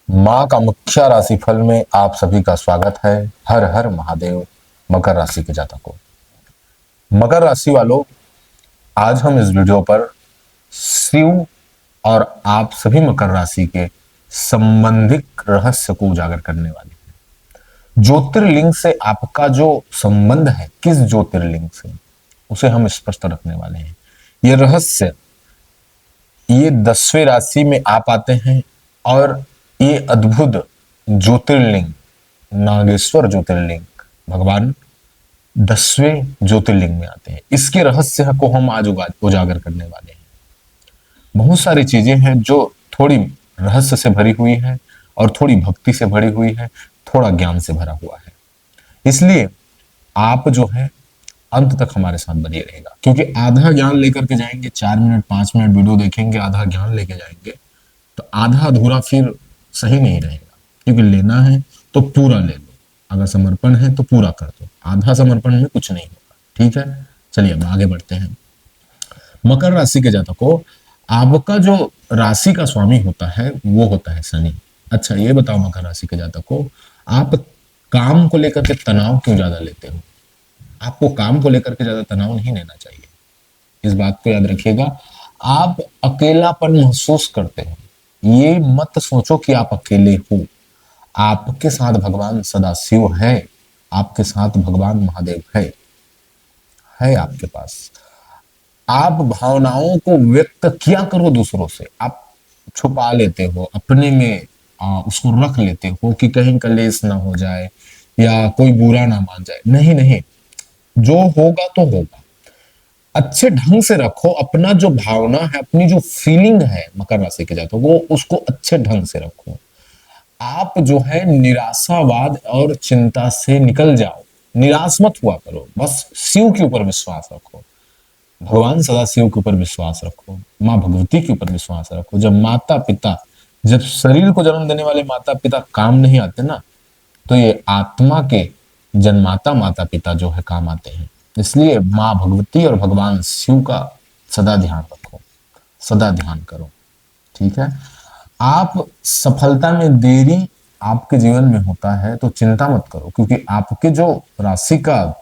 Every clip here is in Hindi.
माँ का मुख्य राशिफल में आप सभी का स्वागत है। हर हर महादेव। मकर राशि के जातकों, मकर राशि वालों, आज हम इस वीडियो पर शिव और आप सभी मकर राशि के संबंधिक रहस्य को उजागर करने वाले हैं। ज्योतिर्लिंग से आपका जो संबंध है, किस ज्योतिर्लिंग से, उसे हम स्पष्ट रखने वाले हैं। ये रहस्य, ये 10वें राशि में आप आते हैं और ये अद्भुत ज्योतिर्लिंग, नागेश्वर ज्योतिर्लिंग, भगवान 10वें ज्योतिर्लिंग में आते हैं। इसके रहस्य को हम आज उजागर करने वाले हैं। बहुत सारी चीजें हैं जो थोड़ी रहस्य से भरी हुई है और थोड़ी भक्ति से भरी हुई है, थोड़ा ज्ञान से भरा हुआ है। इसलिए आप जो है अंत तक हमारे साथ बने रहेगा, क्योंकि आधा ज्ञान लेकर के जाएंगे, 4 मिनट 5 मिनट वीडियो देखेंगे, आधा ज्ञान लेके जाएंगे तो आधा अधूरा फिर सही नहीं रहेगा। क्योंकि लेना है तो पूरा ले लो, अगर समर्पण है तो पूरा कर दो, आधा समर्पण में कुछ नहीं होगा। ठीक है, चलिए अब आगे बढ़ते हैं। मकर राशि के जातकों, आपका जो राशि का स्वामी होता है वो होता है शनि। अच्छा ये बताओ मकर राशि के जातकों, आप काम को लेकर के तनाव क्यों ज्यादा लेते हो? आपको काम को लेकर के ज्यादा तनाव नहीं लेना चाहिए, इस बात को याद रखिएगा। आप अकेलापन महसूस करते हो, ये मत सोचो कि आप अकेले हो। आपके साथ भगवान सदाशिव है, आपके साथ भगवान महादेव है आपके पास। आप भावनाओं को व्यक्त किया करो दूसरों से, आप छुपा लेते हो अपने में, उसको रख लेते हो कि कहीं कलेश ना हो जाए या कोई बुरा ना मान जाए। नहीं नहीं, जो होगा तो होगा। अच्छे ढंग से रखो अपना जो भावना है, अपनी जो फीलिंग है मकर राशि के जातकों, वो उसको अच्छे ढंग से रखो। आप जो है निराशावाद और चिंता से निकल जाओ, निराश मत हुआ करो, बस शिव के ऊपर विश्वास रखो, भगवान सदाशिव के ऊपर विश्वास रखो, माँ भगवती के ऊपर विश्वास रखो। जब माता पिता, जब शरीर को जन्म देने वाले माता पिता काम नहीं आते ना, तो ये आत्मा के जन्माता माता पिता जो है काम आते हैं। इसलिए माँ भगवती और भगवान शिव का सदा ध्यान रखो, सदा ध्यान करो। ठीक है, आप सफलता में देरी आपके जीवन में होता है तो चिंता मत करो, क्योंकि आपके जो राशि का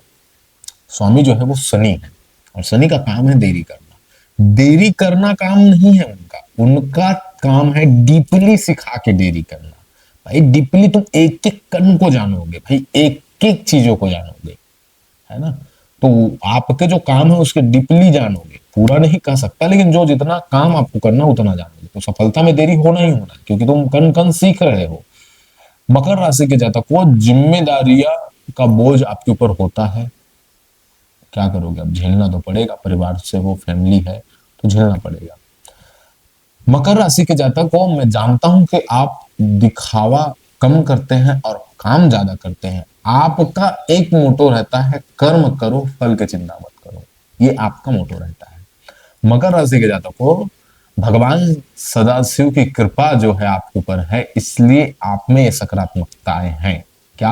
स्वामी जो है वो शनि है, और शनि का काम है देरी करना। देरी करना काम नहीं है उनका, उनका काम है डीपली सिखा के देरी करना। भाई डीपली तुम एक एक कण को जानोगे, भाई एक एक चीजों को जानोगे, है ना। तो आपके जो काम है उसके डीपली जानोगे, पूरा नहीं कह सकता, लेकिन जो जितना काम आपको करना उतना जानोगे, तो सफलता में देरी होना ही होना, क्योंकि तुम कण कण सीख रहे हो। मकर राशि के जातक को जिम्मेदारियां का बोझ आपके ऊपर होता है, क्या करोगे, अब झेलना तो पड़ेगा, परिवार से वो फैमिली है तो झेलना पड़ेगा। मकर राशि के जातक को मैं जानता हूं कि आप दिखावा कम करते हैं और काम ज्यादा करते हैं। आपका एक मोटो रहता है, कर्म करो फल की चिंता मत करो, ये आपका मोटो रहता है। मकर राशि के जातक को भगवान सदाशिव की कृपा जो है आपके ऊपर है, इसलिए आप में ये सकारात्मकताएं हैं। क्या?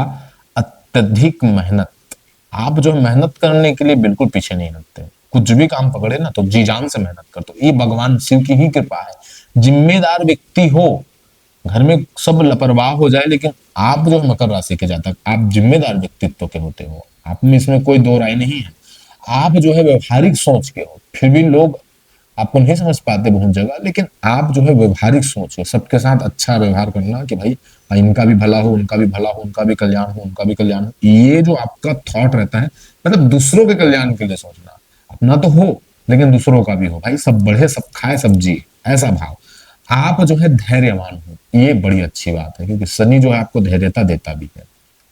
अत्यधिक मेहनत। आप जो मेहनत करने के लिए बिल्कुल पीछे नहीं हटते, कुछ भी काम पकड़े ना तो जी जान से मेहनत करते हो, ये भगवान शिव की ही कृपा है। जिम्मेदार व्यक्ति हो, घर में सब लापरवाह हो जाए, लेकिन आप जो है मकर राशि के जातक, आप जिम्मेदार व्यक्तित्व के होते हो, आप में इसमें कोई दो राय नहीं है। आप जो है व्यवहारिक सोच के हो, फिर भी लोग आपको नहीं समझ पाते बहुत जगह, लेकिन आप जो है व्यवहारिक सोच हो, सबके साथ अच्छा व्यवहार करना कि भाई इनका भी भला हो, उनका भी भला हो, उनका भी कल्याण हो, उनका भी कल्याण हो, ये जो आपका थॉट रहता है, मतलब दूसरों के कल्याण के लिए सोचना, अपना तो हो लेकिन दूसरों का भी हो, भाई सब बढ़े सब खाए सब जिए, ऐसा भाव। आप जो है धैर्यवान हो, ये बड़ी अच्छी बात है, क्योंकि शनि जो है आपको धैर्यता देता भी है,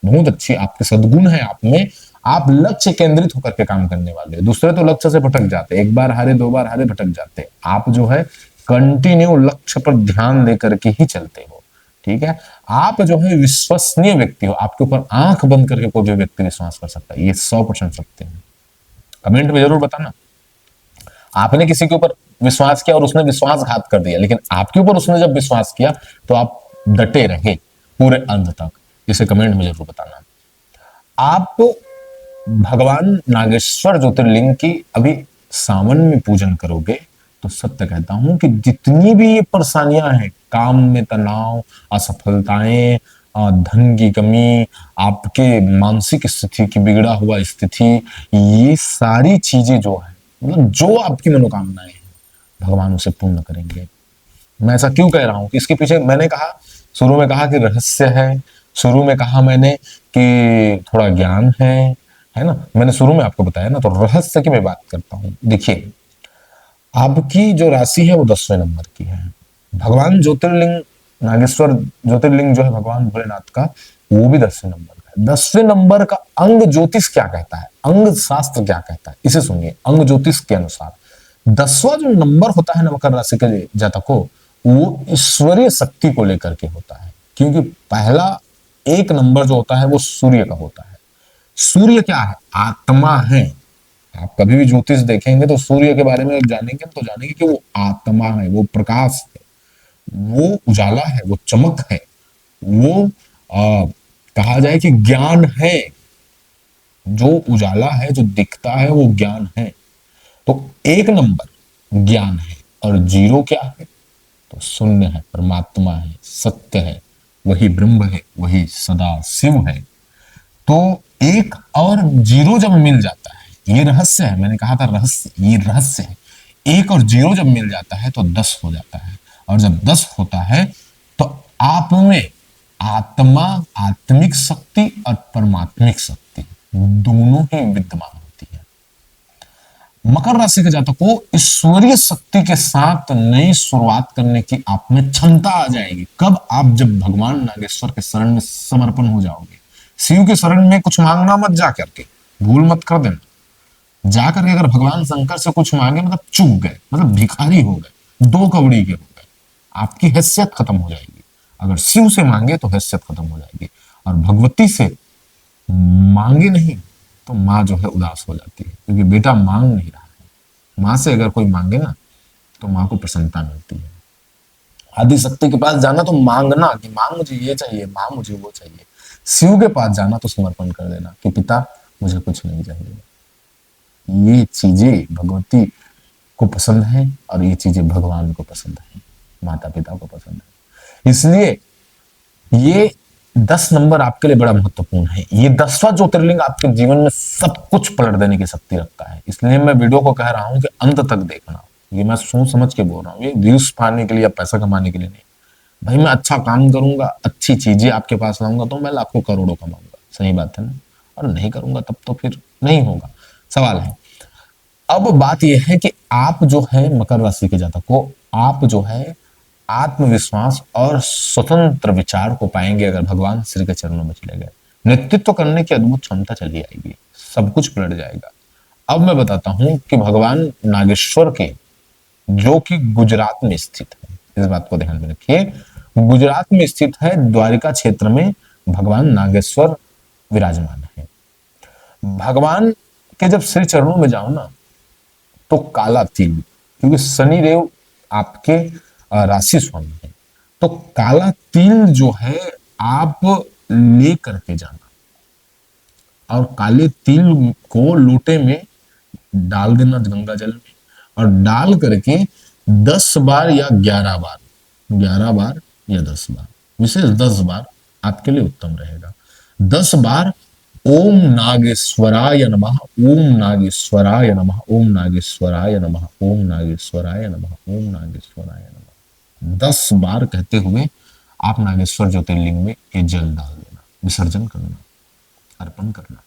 बहुत अच्छी आपके सद्गुण है आप में। आप लक्ष्य केंद्रित होकर के काम करने वाले हो, दूसरे तो लक्ष्य से भटक जाते, एक बार हारे दो बार हारे भटक जाते, आप जो है कंटिन्यू लक्ष्य पर ध्यान देकर के ही चलते हो। ठीक है, आप जो है विश्वसनीय व्यक्ति हो, आपके ऊपर आंख बंद करके कोई भी व्यक्ति विश्वास कर सकता है, ये 100% सत्य है। कमेंट में जरूर बताना, आपने किसी के ऊपर विश्वास किया और उसने विश्वासघात कर दिया, लेकिन आपके ऊपर उसने जब विश्वास किया तो आप डटे रहे पूरे अंत तक, इसे कमेंट में जरूर बताना। आप भगवान नागेश्वर ज्योतिर्लिंग की अभी सावन में पूजन करोगे तो सत्य कहता हूं कि जितनी भी ये परेशानियां हैं, काम में तनाव, असफलताएं, धन की कमी, आपके मानसिक स्थिति की बिगड़ा हुआ स्थिति, ये सारी चीजें जो है, मतलब जो आपकी मनोकामनाएं हैं, भगवान उसे पूर्ण करेंगे। मैं ऐसा क्यों कह रहा हूं कि इसके पीछे मैंने कहा, शुरू में कहा कि रहस्य है, शुरू में कहा मैंने कि थोड़ा ज्ञान है ना, मैंने शुरू में आपको बताया ना, तो रहस्य की मैं बात करता हूं। देखिए, आपकी जो राशि है वो 10वें नंबर की है। भगवान ज्योतिर्लिंग नागेश्वर ज्योतिर्लिंग जो है भगवान भोलेनाथ का, वो भी 10वें नंबर का है। 10वें नंबर का अंग ज्योतिष क्या कहता है, अंग शास्त्र क्या कहता है, इसे सुनिए। अंग ज्योतिष के अनुसार 10वां जो नंबर होता है ना मकर राशि के जातकों, वो ईश्वरीय शक्ति को लेकर के होता है। क्योंकि पहला एक नंबर जो होता है वो सूर्य का होता है। सूर्य क्या है, आत्मा है। आप कभी भी ज्योतिष देखेंगे तो सूर्य के बारे में जानेंगे तो जानेंगे कि वो आत्मा है, वो प्रकाश है, वो उजाला है, वो चमक है, वो कहा जाए कि ज्ञान है। जो उजाला है, जो दिखता है, वो ज्ञान है। तो एक नंबर ज्ञान है, और जीरो क्या है, तो शून्य है, परमात्मा है, सत्य है, वही ब्रह्म है, वही सदा शिव है। तो एक और जीरो जब मिल जाता है, ये रहस्य है, मैंने कहा था रहस्य, ये रहस्य है। एक और जीरो जब मिल जाता है तो 10 हो जाता है, और जब 10 होता है तो आप में आत्मा, आत्मिक शक्ति और परमात्मिक शक्ति दोनों ही विद्यमान होती है। मकर राशि के जातकों, ईश्वरीय शक्ति के साथ नई शुरुआत करने की आप में क्षमता आ जाएगी। कब, आप जब भगवान नागेश्वर के शरण में समर्पण हो जाओगे। शिव के शरण में कुछ मांगना मत, जा करके भूल मत कर देना। जा करके अगर भगवान शंकर से कुछ मांगे, मतलब चूक गए, मतलब भिखारी हो गए, दो कौड़ी के हो गए, आपकी हैसियत खत्म हो जाएगी। अगर शिव से मांगे तो हैसियत खत्म हो जाएगी, और भगवती से मांगे नहीं तो माँ जो है उदास हो जाती है, क्योंकि बेटा मांग नहीं रहा है। माँ से अगर कोई मांगे ना तो माँ को प्रसन्नता मिलती है। आदि शक्ति के पास जाना तो मांगना कि माँ मुझे ये चाहिए, माँ मुझे वो चाहिए। शिव के पास जाना तो समर्पण कर देना कि पिता मुझे कुछ नहीं चाहिए। ये चीजें भगवती को पसंद है, और ये चीजें भगवान को पसंद है, माता पिता को पसंद है। इसलिए ये 10 नंबर आपके लिए बड़ा महत्वपूर्ण है। ये 10वां ज्योतिर्लिंग आपके जीवन में सब कुछ पलट देने की शक्ति रखता है। इसलिए मैं वीडियो को कह रहा हूं कि अंत तक देखना। ये मैं सोच समझ के बोल रहा हूँ, ये व्यूज पाने के लिए या पैसा कमाने के लिए नहीं। भाई मैं अच्छा काम करूंगा, अच्छी चीजें आपके पास लाऊंगा तो मैं लाखों करोड़ों कमाऊंगा, सही बात है ना। और नहीं करूंगा तब तो फिर नहीं होगा। सवाल है, अब बात यह है कि आप जो है मकर राशि के जातक को, आप जो है आत्मविश्वास और स्वतंत्र विचार को पाएंगे अगर भगवान श्री के चरणों में चले गए। नेतृत्व करने की अद्भुत क्षमता चली आएगी, सब कुछ पलट जाएगा। अब मैं बताता हूं कि भगवान नागेश्वर के, जो कि गुजरात में स्थित है, इस बात को ध्यान में रखिए, गुजरात में स्थित है, द्वारिका क्षेत्र में भगवान नागेश्वर विराजमान है। भगवान के जब श्री चरणों में जाओ ना, तो काला तिल, क्योंकि शनि देव आपके राशि स्वामी है, तो काला तिल जो है आप ले करके जाना, और काले तिल को लोटे में डाल देना गंगा जल में, और डाल करके 10 बार या 11 बार, 11 बार या 10 बार, विशेष 10 बार आपके लिए उत्तम रहेगा। 10 बार ओम नागेश्वराय नमः, ओम नागेश्वराय नमः, ओम नागेश्वराय नमः, ओम नागेश्वराय नमः, ओम नागेश्वराय नमः 10 बार कहते हुए आप नागेश्वर ज्योतिर्लिंग में ये जल डाल देना, विसर्जन करना, अर्पण करना,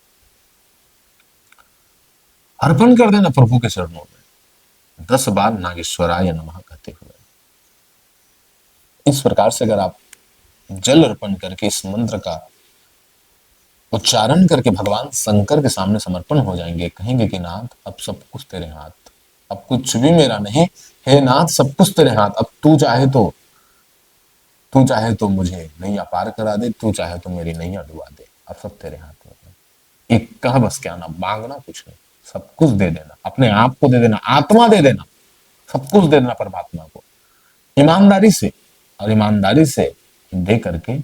अर्पण कर देना प्रभु के चरणों में 10 बार नागेश्वराय नमः कहते हुए। इस प्रकार से अगर आप जल अर्पण करके इस मंत्र का उच्चारण करके भगवान शंकर के सामने समर्पण हो जाएंगे, कहेंगे कि नाथ अब सब कुछ तेरे हाथ, अब कुछ भी मेरा नहीं, हे नाथ सब कुछ तेरे हाथ, अब तू चाहे तो मुझे नैया पार करा दे, तू चाहे तो मेरी नैया डुबा दे, अब सब तेरे हाथ में है। एक कह बस क्या ना, मांगना कुछ नहीं, सब कुछ दे देना, अपने आप को दे देना, आत्मा दे देना, सब कुछ दे देना परमात्मा को, ईमानदारी से, और ईमानदारी से दे करके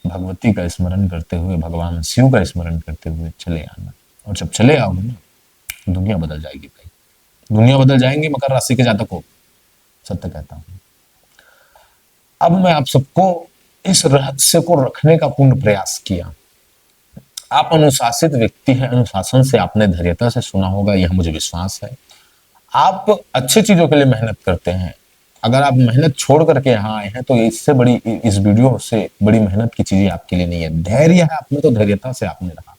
भगवती का स्मरण करते हुए, भगवान शिव का स्मरण करते हुए चले आना। और जब चले आओगे ना, दुनिया बदल जाएगी भाई, दुनिया बदल जाएंगे मकर राशि के जातकों। सत्य कहता हूं। अब मैं आप सबको इस रहस्य को रखने का पूर्ण प्रयास किया। आप अनुशासित व्यक्ति हैं, अनुशासन से आपने धैर्यता से सुना होगा, यह मुझे विश्वास है। आप अच्छी चीजों के लिए मेहनत करते हैं। अगर आप मेहनत छोड़ करके यहाँ आए हैं तो इससे बड़ी, इस वीडियो से बड़ी मेहनत की चीजें आपके लिए नहीं है। धैर्य है आप में तो धैर्यता से आपने रहा।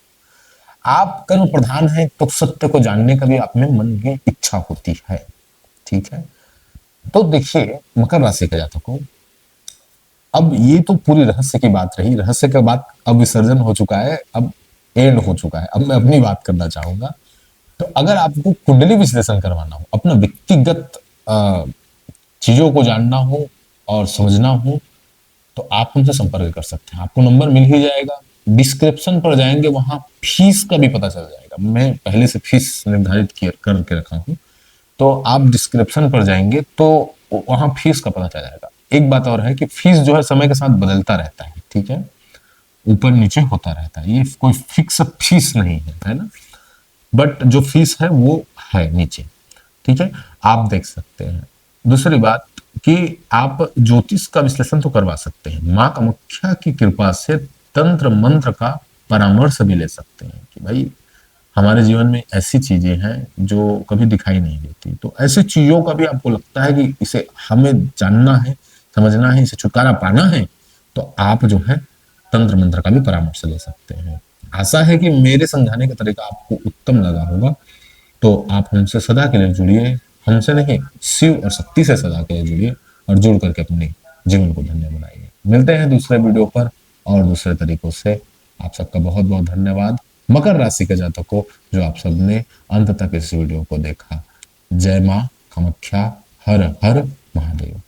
आप कर्म प्रधान हैं तो सत्य को जानने का भी आप में मन में इच्छा होती है। ठीक है, तो देखिए मकर राशि के जातकों, अब ये तो पूरी रहस्य की बात रही। रहस्य के बाद अब विसर्जन हो चुका है, अब एंड हो चुका है। अब मैं अपनी बात करना चाहूंगा। तो अगर आपको कुंडली विश्लेषण करवाना हो, अपना व्यक्तिगत चीजों को जानना हो और समझना हो, तो आप हमसे संपर्क कर सकते हैं। आपको नंबर मिल ही जाएगा, डिस्क्रिप्शन पर जाएंगे, वहां फीस का भी पता चल जाएगा। मैं पहले से फीस निर्धारित करके रखा हूं, तो आप डिस्क्रिप्शन पर जाएंगे तो वहां फीस का पता चल जाएगा। एक बात और है कि फीस जो है समय के साथ बदलता रहता है। ठीक है, ऊपर नीचे होता रहता है, ये कोई फिक्स फीस नहीं है ना। बट जो फीस है वो है नीचे। ठीक है, आप देख सकते हैं। दूसरी बात कि आप ज्योतिष का विश्लेषण तो करवा सकते हैं, माँ कामाख्या की कृपा से तंत्र मंत्र का परामर्श भी ले सकते हैं कि भाई हमारे जीवन में ऐसी चीजें हैं जो कभी दिखाई नहीं देती। तो ऐसी चीजों का भी आपको लगता है कि इसे हमें जानना है, समझना है, इसे छुटकारा पाना है, तो आप जो है तंत्र मंत्र का भी परामर्श ले सकते हैं। आशा है कि मेरे समझाने का तरीका आपको उत्तम लगा होगा। तो आप हमसे सदा के लिए जुड़िए, हमसे नहीं शिव और शक्ति से सदा के लिए जुड़िए और जुड़ करके अपने जीवन को धन्य बनाइए। मिलते हैं दूसरे वीडियो पर और दूसरे तरीकों से। आप सबका बहुत बहुत धन्यवाद मकर राशि के जातकों, जो आप सबने अंत तक इस वीडियो को देखा। जय मां कामाख्या, हर हर महादेव।